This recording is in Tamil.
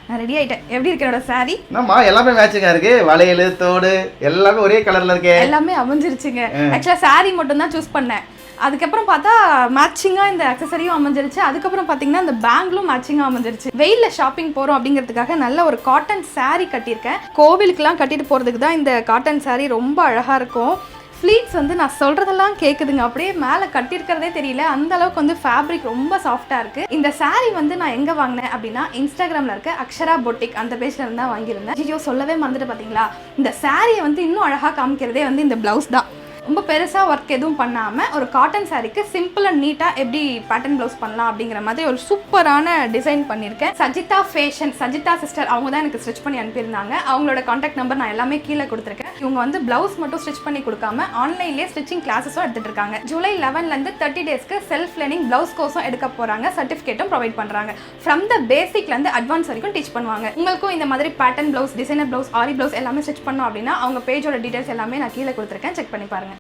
நான் ரெடி ஆயிட்டேன். எப்படி இருக்கு என்னோட சாரி? என்னம்மா எல்லாமே மேட்சிங்கா இருக்கு. வளையல், தோடு எல்லாமே ஒரே கலர்ல இருக்கே. எல்லாமே அமைஞ்சிருச்சுங்க. ஆக்சுவலா சாரி மட்டும் தான் சூஸ் பண்ணேன். அதுக்கப்புறம் பார்த்தா மேட்சிங்காக இந்த அக்சசரியும் அமைஞ்சிருச்சு. அதுக்கப்புறம் பார்த்தீங்கன்னா இந்த பேங்கிலும் மேட்சிங்காக அமைஞ்சிருச்சு. வெயிலில் ஷாப்பிங் போகிறோம் அப்படிங்கிறதுக்காக நல்ல ஒரு காட்டன் சாரீ கட்டியிருக்கேன். கோவிலுக்கெலாம் கட்டிட்டு போகிறதுக்கு தான் இந்த காட்டன் சாரீ ரொம்ப அழகாக இருக்கும். ஃப்ளீட்ஸ் வந்து நான் சொல்கிறதெல்லாம் கேட்குதுங்க. அப்படியே மேலே கட்டியிருக்கிறதே தெரியல, அந்த அளவுக்கு வந்து ஃபேப்ரிக் ரொம்ப சாஃப்டாக இருக்குது. இந்த சாரீ வந்து நான் எங்கே வாங்கினேன் அப்படின்னா இன்ஸ்டாகிராமில் இருக்க அக்ஷரா பொட்டிக் அந்த பேஜில் இருந்து தான் வாங்கியிருந்தேன். ஐயோ சொல்லவே மறந்துட்டு பார்த்தீங்களா, இந்த சாரியை வந்து இன்னும் அழகாக காமிக்கிறதே வந்து இந்த ப்ளவுஸ் தான். ரொம்ப பெருசாக ஒர்க் எதுவும் பண்ணாமல் ஒரு காட்டன் சாரீக்கு சிம்பிள் அண்ட் நீட்டாக எப்படி பேட்டர்ன் ப்ளவுஸ் பண்ணலாம் அப்படிங்கிற மாதிரி ஒரு சூப்பரான டிசைன் பண்ணியிருக்கேன். சஜிதா ஃபேஷன், சஜிதா சிஸ்டர் அவங்க தான் எனக்கு ஸ்டிச் பண்ணி அனுப்பியிருந்தாங்க. அவங்களோட கான்டாக்ட் நம்பர் நான் எல்லாமே கீழே கொடுத்துருக்கேன். இவங்க வந்து ப்ளவுஸ் மட்டும் ஸ்டிச் பண்ணி கொடுக்காம ஆன்லைன்லேயே ஸ்டிச்சிங் கிளாஸஸும் எடுத்துகிட்டு இருக்காங்க. ஜூலை 11லேருந்து 30 டேஸ்க்கு செல்ஃப் லேர்னிங் ப்ளவுஸ் கோர்ஸும் எடுக்க போகிறாங்க. சர்டிஃபிகேட்டும் ப்ரொவைட் பண்ணுறாங்க. ஃப்ரம் த பேசிக்லேருந்து அட்வான்ஸ் வரைக்கும் டீச் பண்ணுவாங்க. உங்களுக்கும் இந்த மாதிரி பேட்டர்ன் ப்ளவுஸ், டிசைனர் ப்ளவுஸ், ஆரி ப்ளவுஸ் எல்லாமே ஸ்டிச் பண்ணோம் அப்படின்னா அவங்க பேஜோட டீடைல்ஸ் எல்லாமே நான் கீழே கொடுத்துருக்கேன். செக் பண்ணி பாருங்கள்.